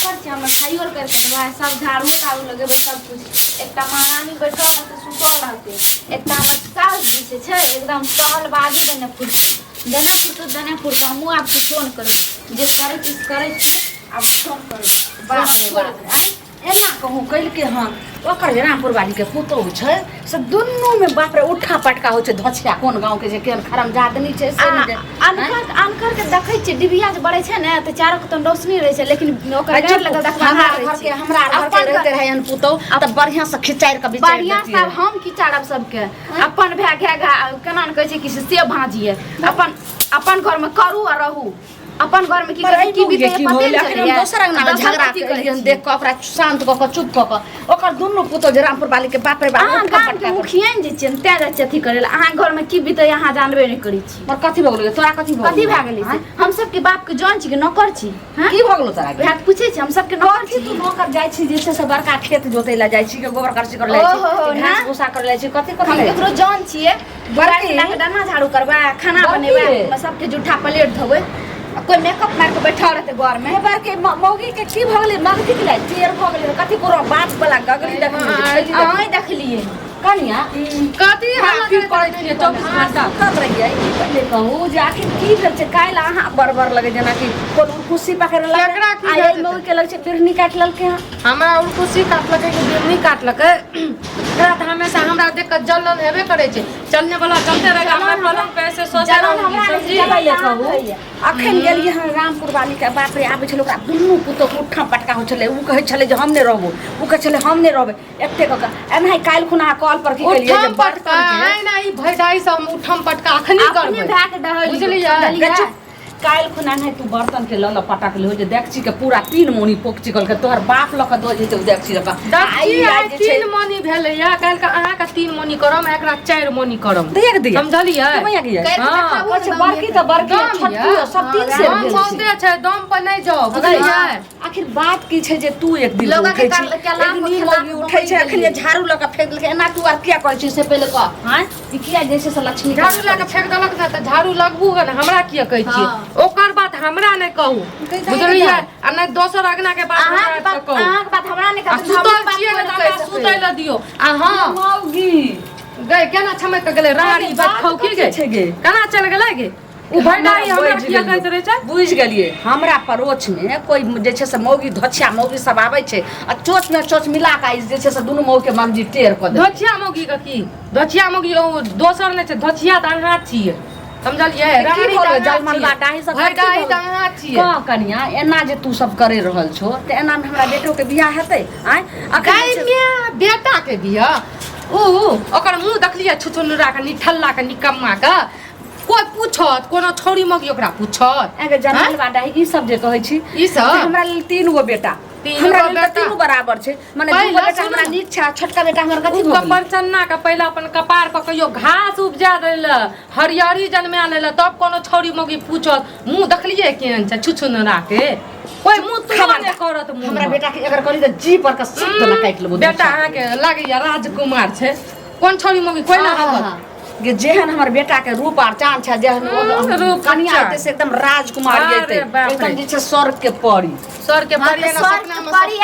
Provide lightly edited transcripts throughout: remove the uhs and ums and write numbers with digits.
करछी हम खाइयो करके भाई सब झाड़ू ताड़ू लगे सब कुछ एकटा महारानी बैठल रहते सुतल रहते एकटा हमर सास जी छै एकदम टहल बाजी देने देने फुरत हमहूँ आपके फोन करब जे करे चीज करे अब फोन करब बाप रे बाप एना कहूँ कल के हम ओकर रामपुर वाली के पुतौह छै से दुनू में बाप रे उठा पटका हो छै धछिया कोन गांव के जे केहन खरम जादनी छै से अनकर के देखै छियै डिबिया जे बड़े छै ने त चारो के त रोशनी रहे छै लेकिन ओकर गैर लगा देखबा हमरा घर के रहते रहे अन पुतौह त बढ़िया से खिचार के बिचार बढ़िया सब हम खिचारब सबके अपन भए केना न कहै छै कि से भाजिए अपन घर में करू आ रहू अपन घर में की करे की बीते पते नहीं दोसर अंगना में झगड़ा करियन देख के ओकरा शांत क के चुप क के ओकर दुनू पुतौह जे रामपुर वाली के बाप रे बाप गाम के मुखियन जे छियन तै जाय अथी करे ला अहाँ घर में की बीते अहाँ जानबे नहीं करै छी पर कथि भ गेलै तोरा कथि भए गेलै हम सब के बाप के जान छी कि नौकर छी की भ गेलो तोरा बात पूछे छी हम सब के नौकर छी तू नौकर जाय छी जे से बड़का खेत जोतै ला जाय छी के गोबर करसी कर लै छी घास भूसा कर लै छी कथि कर हम केकरो जान छियै बड़की ला के दाना झाड़ू करबा खाना बनेबा सबके जूठा प्लेट धोबै कोई मेकअप मार के बैठा रहते घर में बार के मौगी के की भ गेलै मगधी के लाई टेर भ गेलै कथि करो बात वाला गगरी देखलिए कनिया कथि हाफी पड़ै छियै 24 घंटा कर रहियै पहिले कहू जे आखिर की भेल छै काइल अहाँ बरबर लगे जेना कि कोन खुशी पकड़ लगे आ ए मौगी के लग छै बिरनी काट ललके हमरा खुशी काटलकै कि बिरनी काटलकै रात हमेशा हमरा देख के जलन हेबे करे छै चलने वाला चलते रहेगा हमरा पलंग पे ऐसे सोचे पहिले कहू अखन गेलियै हम रामपुर वाली के बाप रे आबै छलै ओकरा दुनू पुतौह उठा पटका हो छलै उ कहै छलै जे हम नै रहबो उ कहै छलै हम नै रहबै एते क एनाही काइल खुना कॉल पर की केलियै जे बात करके नै ई भैडाई सब उठम पटका अखनी करबै बुझलियै काइल खुना नहीं तू बर्तन के लल पटक ले हो जे देखची के पूरा 3 मोनी पोक चिकल के तोहर बाप ल के दो जेते देखची रे देखची 3 मोनी भेले या काइल के अहाँ के 3 मोनी करम एकरा 4 मोनी करम देख दिया समझलियै हां बड़की त बड़की छोटकी सब 3 से हम सोचते छै दम पर नै जाओ बुझलियै आखिर बात की छै जे तू एक दिन उठै छी मौगी उठै छै अखन झाड़ू ल के फेंक देलकै एना तू आर किया करै छी से पहिले कह हां ई किया जैसे से लक्ष्मी झाड़ू ल के फेंक देलक ना त झाड़ू लगबू न हमरा किया कहै छी ओकर बात हमरा नै कहू बुझलियै आ नै दोसर अगना के बात हमरा कहू अहाँ के बात हमरा नै कहू सुतल छियै न हमरा सुतै ल दियो आ हां मौगी गए केना छमक के गेलै राड़ी बात खाऊ की गे केना चल गेलै गे उ भैडाई हमरा किया कहैत रहै छै बुझ गेलियै हमरा परोछ में कोई जे छै से मौगी धछिया मौगी सब आबै छै आ चोच में चोच मिला के जे छै से दुनू मौगी के मगजी टेर क दे धछिया मौगी के की धछिया मौगी दोसर नै छै धछिया त अहाँ छियै समझलियै राड़ी जलमलबा डाही सब भैडाई त अहाँ छियै का कनिया एना जे तू सब करे रहल छो त एना में हमरा बेटो के बियाह हेतै आय अकाई में बेटा के बियाह ओकर मुंह देखलियै छुछुनरा के निठल्ला के निकम्मा के कोई पूछत कोनो छोरी मौगी ओकरा पूछत एगे जलमलबा डाही ई सब जे कहै छी ई सब हमरा लेल 3 गो बेटा हमरा तीनों बराबर छै माने दू गो बेटा हमरा नीक छै छोटका बेटा हमर कथि हो कपर चन्ना के पहले अपन कपार पर कहियो घास उपजा देले हरियरी जन्मा लेले तब कोनो छोरी मौगी पूछत मुंह देखलियै केहन छै छुछुनरा के कोई मुंह खबर नै करत हमरा बेटा के अगर करी त जी पर का सिर न काट लेबो बेटा अहाँ के लागैया राजकुमार छै कोन छोरी मौगी कोई ना रहत गे जेहन हमर बेटा के रूप आर चांद छै जेहन रूप कन्या होते से एकदम राजकुमार जेते एकदम जे छै स्वर्ग के परी सर के परी ना सपना में परी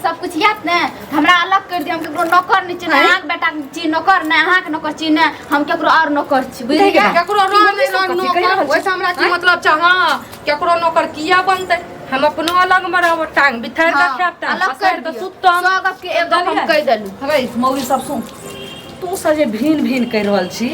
सब कुछ याद ने हमरा अलग कर दियम केकरो नौकर नै छी ना अहाँ के बेटा छी नौकर नै अहाँ के नौकर छी नै हम केकरो और नौकर छी बुझलियै केकरो नौकर ओइसे हमरा की मतलब छ हां केकरो नौकर किया बनतै हम अपनो अलग में रहब टांग बिथार के खेपता अलग कर के सुतम स्वागत के एकदम हम कह देलु हवे मौगी सब सुन तू सब जे भीन भीन कर रहल छी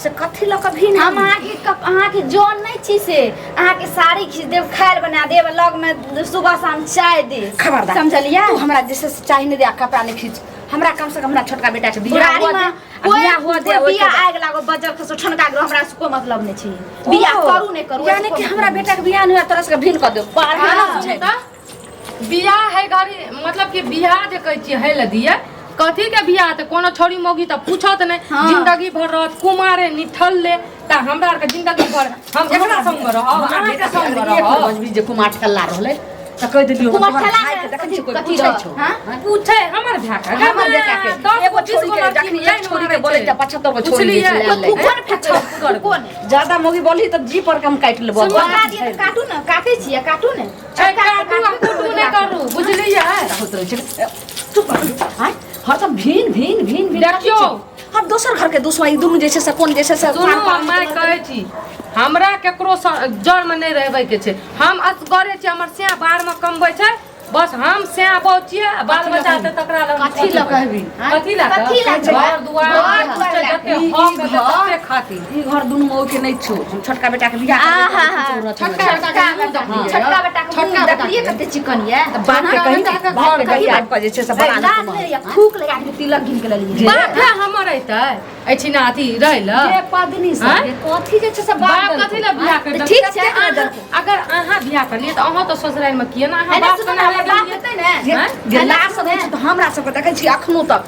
से कथि ल के भीन हम अहाँ के जोन नै छी से अहाँ के साड़ी खींच देब खाइल बना देब लग में सुबह शाम चाय दे खबरदार समझलियै तू हमरा जैसे चाय नै दे कपड़ा नै खींच हमरा कम से कम हमरा छोटका बेटा के बियाह हो दे बियाह आग लागो बजर के ठनका के हमरा से कोई मतलब नै छै बियाह करू नै करू यानी कि हमरा बेटा के बियाह नै तरह से भीन क दे बियाह है घरी मतलब कि बियाह जे कहै छी है ल दिए कथी के बियाह त कोनो छोरी मौगी त पूछत नै जिंदगी भर रहत कुमारे निठल ले त हमरा आर के जिंदगी भर हम एकरा संग रहब अहाँ के संग रहब जे कुमार ठल्ला रहले त कह दिलियो कुमार ठल्ला देखै छी कोई पूछै छौ पूछे हमर भाका हमर बेटा के एगो छोरी के जखनी एक छोरी के बोले त 75 गो छोरी के ले कोन फेछौ कोन ज्यादा मौगी बोली त जी पर कम काट लेबो काटू न काटे छियै काटू न काटू नै करू बोले छे चुप हां हरदम भीन भीन भीन भीन देखियो हम दोसर घर के दुश्मनी दुनु जैसे से कोन जैसे से सुनो मैं कहै छी हमरा केकरो जड़ में नहीं रहबे के छै हम असगरे छी हमर से बाहर में कमबै छै बस हम से पहुंचिए बाल बच्चा ते तकरा लग कथी ल कहबी कथी ला घर दुआर जते हम तते खाती ई घर दुनु मौ के नहीं छो हम छोटका बेटा के बियाह छोटका बेटा के छोटका देखिए कते चिकन ये बाप के कही आज पर जे छै से बना या फूक लगा के तिलक गिन के लेलिए बाप है हमर रहतै एछिना अथी रहल जे पदनी सब कथी जे छै से बाप कथी ला बियाह कर ठीक छै अगर अहाँ बियाह कर लिए त अहाँ त ससुराल में किए ना अहाँ बाप कना बाप हेतै ने जे लाश सब छै त हमरा सब के देखै छी अखनो तक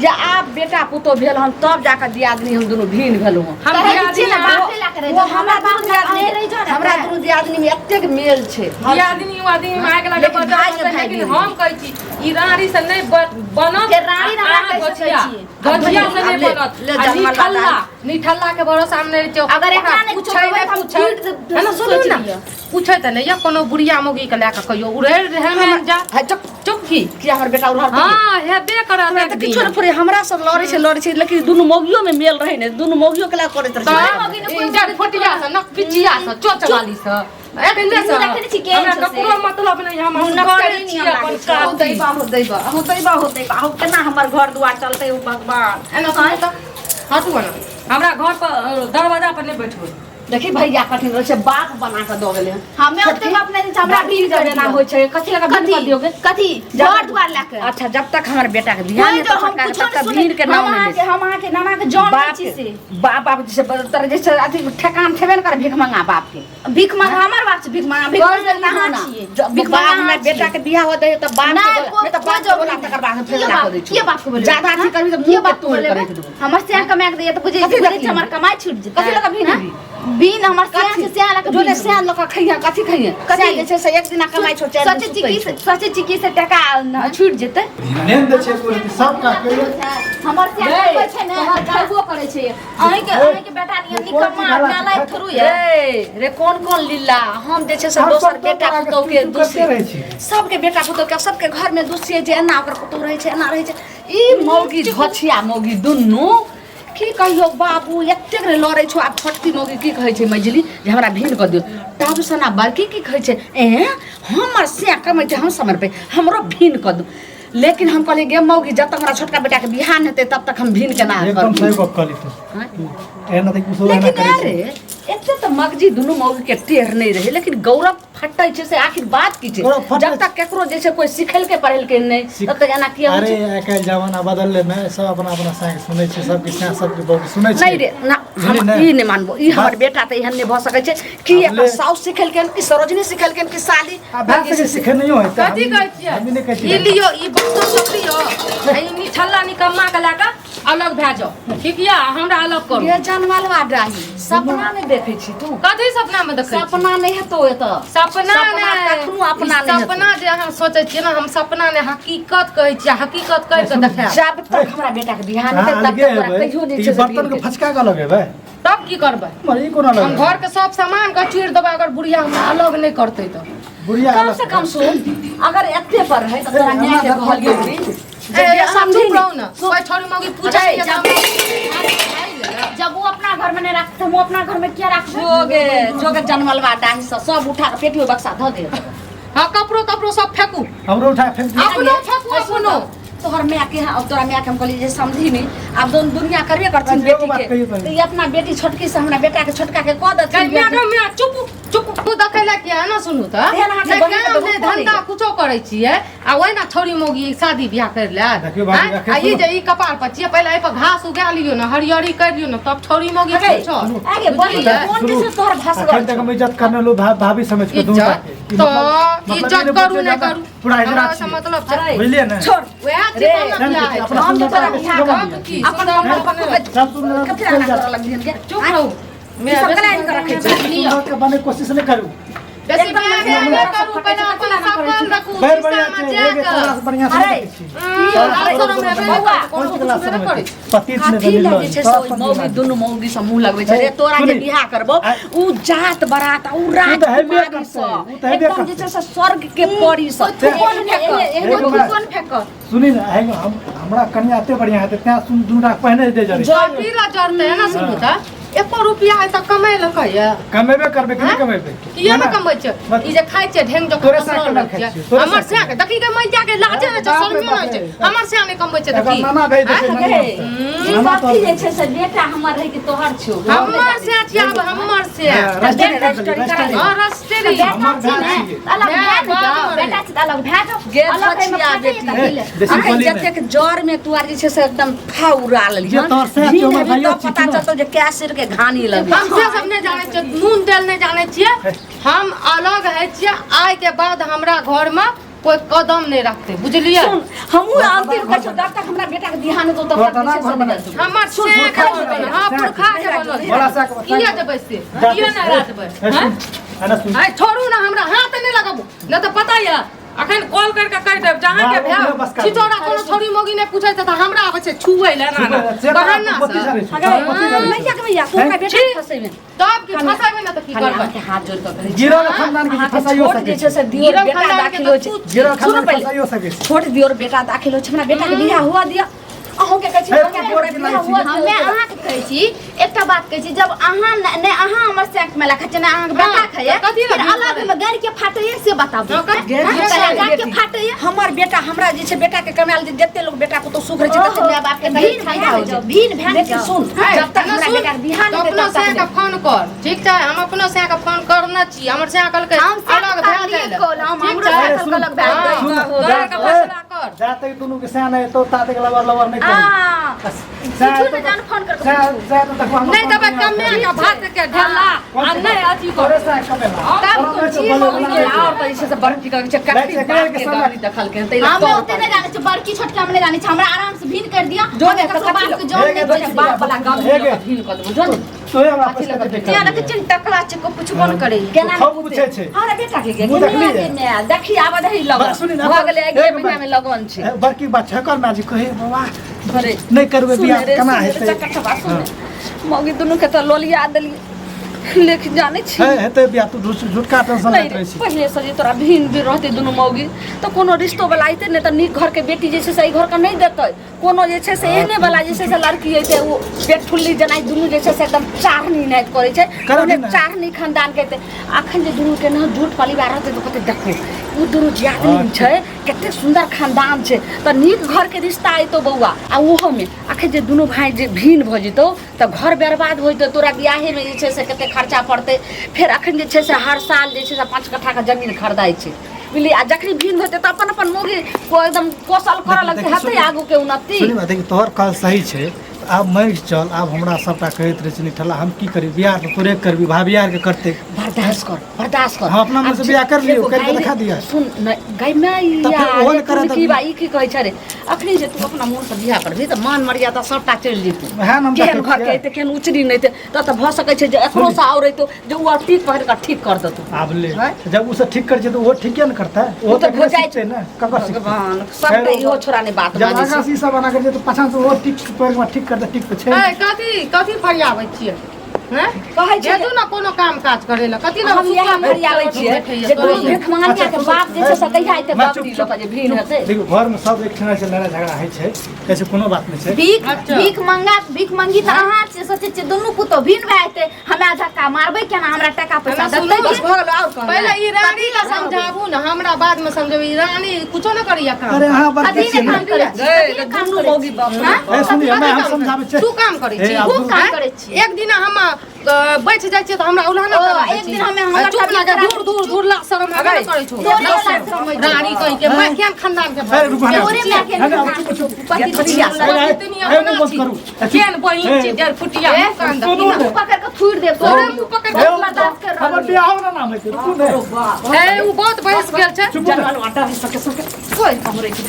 जे आप बेटा पुतो भेल हम तब जाकर दियादनी हम दोनों भीन भेलु हम दियादनी ना बाप ला के वो हमरा बाप दियादनी रहि जो हमरा दोनों दियादनी में एतेक मेल छै दियादनी वादनी माय के लागे लेकिन हम कहै छी ई रानी से नहीं बनत के रानी ना कैसे गजिया से नहीं बनत निठल्ला के भरोसा में नहीं रहियो अगर एकरा ने पूछै है ना सुनू ना पूछै त नहीं या कोनो बुढ़िया मोगी के लाके कहियो उड़ै रहे में जा चुप की कि हमर बेटा उड़ार हां हेबे करत एक दिन किछो पूरे हमरा सब लड़ै छै लेकिन दुनु मोगियो में मेल रहे ने दुनु मोगियो के ला करैत रहे ई जा फोटिया से न पिचिया से चोचवाली से एखने से हमरा ककरो मतलब नहीं हम करे छी अपन काम दैबा हो केना हमर घर दुआर चलतै ओ भगवान एना कहे त हटू ना हमरा घर पर दरवाजा पर नहीं बैठो देखी भैया कठिन रहे छै बाप बना के द गेले हमें ओते बाप नहीं हमरा भीड़ के ना होय छै कथि लगा भीड़ कर दियोगे कथी घर द्वार ला के अच्छा जब तक हमर बेटा के बियाह नहीं तो हम कुछ तक भीड़ के नाम नहीं हम आके के नाना के जौन छी से बाप जैसे तर जैसे अथी ठेकान ठेबे न करे भीख मंगा बाप के भीख मंगा हमर बाप से भीख मंगा भीख मंगा कहां छिए भीख मंगा हमर बेटा के बियाह होते त बाप के तो बाप जो बोला तकर बाद फेर ला दे के बाप को बोले ज्यादा अथी करबी त मुंह बात तोड़ करे के हमर से कमा के दे त बुझे हमर कमाई छूट जेतै कथि लगा भीड़ बीन हमर से आला के जोले से लका खइया कथि खइया कथि जे छै से एक दिन कमाई छो चार सचे चिकी से टका छूट जेतै नेम दे छै पूरी सब का के हमर से कोइ छै ने खरबो करे छै अहीं के बेटा निकम्मा नालायक थरू ये रे कौन लीला हम जे छै से दोसर बेटा पुतौ के दूसरे सब के बेटा पुतौ के सब के घर में दूसरे जे एना ओकर पुतौ रहे छै एना रहे छै ई मौगी झछिया मौगी दुन्नु की कहियो बाबू एतेक रे लड़ै छौ आ फटकी मौगी की कहै छै मजली जे हमरा भीन क दियौ ताबू सना बड़की की कहै छै हमर से कमै छै हम समर पे हमरो भीन क दू लेकिन हम कहलिए गे मौगी जब तक हमरा छोटका बेटा के बियाह हेतै तब तक हम भीन के ना करब एकदम सही बात कहली तू एना त कुछ ना लेकिन करे अरे एते त मगजी दुनु मौगी के टेढ़ नहीं रहे लेकिन गौरव फटै छै से आखिर बात की छै जब तक केकरो जे छै कोई सिखल के पढ़ल के नहीं तब तक एना किया अरे आइकाल जमाना बदलले में सब अपना अपना साइंस सुनै छै सब के सब के बहुत सुनै छै नहीं रे ना हम ई नहीं मानबो ई हमर बेटा त एहन नहीं भ सकै छै कि एकर साउस सिखल के कि सरोजनी सिखल के कि साली भाग से सिखे नहीं होय त कथी कहै छियै हम नहीं कहै ई लियो ई बच्चा पकड़ियो ई निठल्ला निकम्मा के लाका अलग भए जाओ ठीक या हमरा अलग करू ये जनमलवा डाही सपना में देखै छी तू कथी सपना में देखै सपना नहीं हेतो एत सपना कखनो अपना नहीं सपना जे हम सोचै छियै ना हम सपना ने हकीकत कहै छियै हकीकत कह के देखै जब तक हमरा बेटा के बियाह नहीं तब तक तोरा कहियो नहीं ई बर्तन के फचका का लगेबै तब की करबै मरी कोना हम लगे घर के सब सामान का चीर देबै अगर बुढ़िया हमरा अलग नहीं करतै तो बुढ़िया कम से कम सुन अगर एते पर है त तोरा न्याय के कहलियो ए सब चुप रहो ना कोई छोरी मौगी पूछै जब वो अपना घर में नहीं रखते हम अपना घर में क्या रखते जोगे जनमलवा डाही से सब उठा के पेटी में बक्सा ध दे हां कपड़ो सब फेंकू हमरो उठा फेंक अपनो फेंकू अपनो तोहर मैया के अब तोरा मैया के हम कहली जे समझी नहीं अब दोन दुनिया करबे करथिन बेटी के तो ये अपना बेटी छोटकी से हमरा बेटा के छोटका के कह देथिन मैं चुप तू देखैला किया है ना सुनू त नहीं धंधा कुछो करै छियै आ ओइ ना छोरी मौगी शादी बियाह कर ले आ ई जे ई कपार पर छियै पहले ए पर घास उगा लियो ना हरियरी कर लियो ना तब छोरी मौगी पूछो आगे बढ़ी कौन जैसे तोहर भाषा अखन तक हम इज्जत करने लो भाभी समझ के दूर तो इज्जत करू ना करू पूरा इज्जत मतलब छै बुझलिए ना छोड़ वह हम तो तोरा बियाह अपन चुप रहो मैं सब कलाइन कर रखे छी के बने कोशिश नहीं करू बेसी बियाह करू पहिले अपन सकल रखू बैर बढ़िया छै एगे थोड़ा बढ़िया से अरे, कौन सी क्लास में पति ने काठी दलिल लगे छै सोई मौगी दुनु मौगी से मुंह लगबै छै रे तोरा जे बियाह करबो उ जात बरात उ रात तो हेबे कुमारी करतै, स उ तो हेबे एकदम करतै। जे छै से स्वर्ग के परी स कोन फेक सुनी ना हमरा कन्या एते बढ़िया है त्या सुन दूटा पहने दे जरे जटीला जरते है ना सुनू त 1 रुपया है त कमाइ ल कहिया कमेबे करबे कि नहीं कमेबे किया में कमै छै ई जे खाइ छै ढेंग जक तोरे साथ केना खाइ छै? तोरे हमर साथ से के देखी के मैया के लाजे न छै शर्म न छै हमर से में कमै छै एकर देखी नाना भेज दे छै ई कथी जे छै से बेटा हमर रहे कि तोहर छौ हमर से छी अब हमर से हां रस्ते रे बेटा से अलग भेट गे छछिया बेटी जतेक जर में तू आर जे छै से एकदम फाउरा लेलियै जे तोहर से छौ, हमर भाइयो छी, पता चलतो जे कैसिर के घानी लगे हम से सब नहीं जाने छियै नून तेल नहीं जाने छियै हम अलग है छियै आइ के बाद हमरा घर में कोई कदम नहीं रखते बुझलिए सुन हमहू अंतिम कहै छौ जब तक हमरा बेटा के बिहान तो तब तक छै से नहीं हमर से के बनल हां पुरखा के बनल बड़ा साक किया देबै से किया ना रातबै हैं अना सुन आई छोड़ू ना हमरा हाथ नहीं लगाबू न तो पता है अखन कॉल करके कह देब जहां के भे छिटोरा कोनो छोरी मोगी ने पूछै त हमरा आबै छै छुबै ले ना बहाना मैया के मैया तू का बेटा फसै में तब की फसाबै ना त की करबै के हाथ जोड़ के गिरल खानदान के फसाइयो छोड़ सके जे छै से दियोर बेटा दाखिल हो छै गिरल सुनो खानदान पहिले फसाइयो सके छोड़ दियोर बेटा दाखिल हो छै हमरा बेटा के बियाह हुआ दिया अहूँ के कहै छी हमे अहाँ के कहै छी एकटा बात कहै छी जब अहाँ ने अहाँ हमर सेंक में लखै छै ने अहाँ के बेटा खैया फिर अलग में गाड़ी के फाटैया से बताबू गाड़ी के फाटैया हमर बेटा हमरा जे छै बेटा के कमाल जते लोग बेटा को तो सुख रहे छै तते माय बाप के भीन फायदा हो छै भीन भैन लेकिन सुन जब तक हमरा बेटा के बियाह तो नहीं अपना देता से का फोन कर ठीक छै हम अपना से का फोन करना छी हमर से कल के हम अलग भए जाए कॉल हम हमरो साइकिल अलग भए तोरा का फैसला कर जाते दुनु के साने तो ताते के लवर नहीं कर हां तू ने जान फोन कर नहीं दबे कमे का भात के ढेला आ नहीं अथी कर तोरे से कमेला तब तू छी मौगी के और तो इसे से बड़की का चक्कर के गाड़ी दखल के तैला हम ओते नहीं जाने छी बड़की छोटका हम नहीं जाने छी हमरा आराम से भीन कर दिया जो ने बात के जोड़ हेगे दे बाप वाला गांव में भीन कर दो जो तोरे हमरा पैसा के तिया लगे चिन टकला छै को कुछ कोन करे केना खूब पूछे छै हमरा बेटा के मुँह देखली है? में देखी आबे दही लगन सुनी ना, भ गेले एक 1 महीना में लगन छै बड़की बात है कर माजी कहे बाबा अरे नहीं करबे बियाह केना हेतै मौगी दुनू के तो लोलिया देलिए लेकिन जाने छी हेतै बियाह तू झुटका टेंशन नहीं लेत रे, रहै छी पहले से जे तोरा भिन भी रहते दुनू मौगी तो कोनो रिश्तो वाला आइते नहीं तो नीक घर के बेटी जे छै से घर का नहीं देते कोनो जे छै से एहने वाला जे छै से लड़की होइते वो पेट फुल्ली जनाई दुनू जे छै से एकदम चाहनी नहीं करे छै कोने चाहनी खानदान के अखन जे दुनू के न झूठ परिवार रहते तो कते देखो वो दुनू जातनी छै कते सुंदर खानदान छै तो नीक घर के रिश्ता आइतो बौआ आ ओहो में अखन जे दुनू भाई जे भिन भ जितो तो घर बर्बाद होइतो तोरा बियाहे में जे छै से कते खर्चा पड़ते फिर अखन जे छै से हर साल जे छै से 5 कट्ठा का जमीन खरीदाई छै बुझली आ जखनी भिन होते तो अपन अपन मोगी को एकदम कोसल करऽ लगते हते आगू के उन्नति सुनी बात है कि तोहर काल सही छै आब मैं चल आब हमरा सबटा कहैत रहे छी ठल्ला हम की करी बियाह तो तोरे करबी भाभी यार के करते बर्दाश्त कर हम अपना मन से बियाह कर लियो करके दिखा दिया सुन गई मैं तो फिर ओहन करत की बाई की कहै छै रे अखनी जे तू अपना मन से बियाह करबी त मान मर्यादा सबटा चलि जेतौ वएह हम केहन घर के ते केहन उचरी नहीं थे त भ सकै छै जे एकरो सा और रहितो जे उ ठीक पकड़ के ठीक कर देतौ आब ले जब उसे ठीक कर छै तो वो ठीक न करता है वो तो हो जाए ना ककर भगवान सब इहो छोरा ने बात जब माने आगा छै शीशा बना कर जे तो पाछा से वो ठीक पैर में ठीक करता ठीक तो छै कथी फरियाबै छियै हैं कहै छै जेतू ना कोनो काम काज करे ला कथी हम यही मरियाबै छियै जे तू भिख मांगिया के बाप जे छै से कहिया आइते बापटी लोक जे भीन हेतै देखो घर में सब एक ठना से लड़ाई झगड़ा है छै ऐसे कोनो बात नहीं छै भीख मंगी त अहाँ से सोचे छी दुनू पुतो भिन भाइते हमरा धक्का मारबै केना हमरा टका पैसा देतै बस भ गेल और कह पहले ई रानी ला समझाबू ना हमरा बाद में समझाबी रानी कुछो न करिया काम अरे हां बात अभी छै ने काम करे गए दुनू मौगी बाप ए सुनी हमें हम समझाबै छै तू काम करै छी ए, खूब काम करे छी एक दिन हम बैठ जाइ छियै त हमरा उल्हाना एक दिन हमें चुप लगे दूर दूर दूर ला शरम हमे न करै छु रानी कहि के मैं केन खानदान के अरे रुको ना तोरे में के अरे अब चुप चुप पति बचिया ए मत करू केन बहिन छी डर फुटिया कांद मुंह पकड़ के थूर दे तोरे मुंह पकड़ के बर्दाश्त कर हमर बियाह हो ना नाम है रुको ना ए उ बहुत बहस गेल छै जनवाल आटा ही सके कोई हमरे के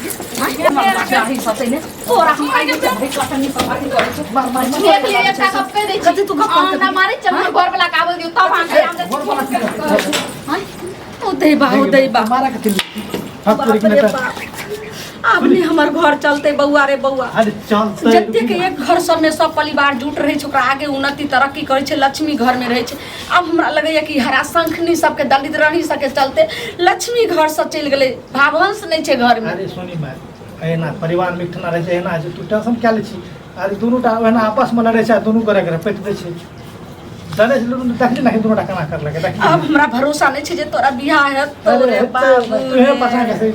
आटा ही सके ने तोरा हम आइ के भिख कटनी समाधि करे छै मार देख ले एकटा कप कह दे छी कथी तू कप ना मारे चल घर वाला काबल दियो तब हम हां दे बा हो दे बा मारा के चली हाथ बाप तोरी के रे नेता बाप अब नहीं हमर घर चलते बउआ रे बउआ अरे चल जते के एक घर सब में सब परिवार जुट रहे छै ओकरा आगे उन्नति तरक्की करे छै लक्ष्मी घर में रहे छै अब हमरा लगैया कि हरा शंखनी सबके दलित रानी सबके चलते लक्ष्मी घर से चल गेले भावंश नहीं छै घर में अरे सोनी माय एना परिवार में ठना रहे छै एना जे तू टेंशन क्या ले छी अरे दोनों टा एना आपस में लड़े छै दोनों करे करे पेट दे छै जाने से लोग देखली नहीं दोनों टा केना कर लगे देखली अब हमरा भरोसा नहीं छै जे तोरा बियाह है तोरे बाप तू है पछा के सही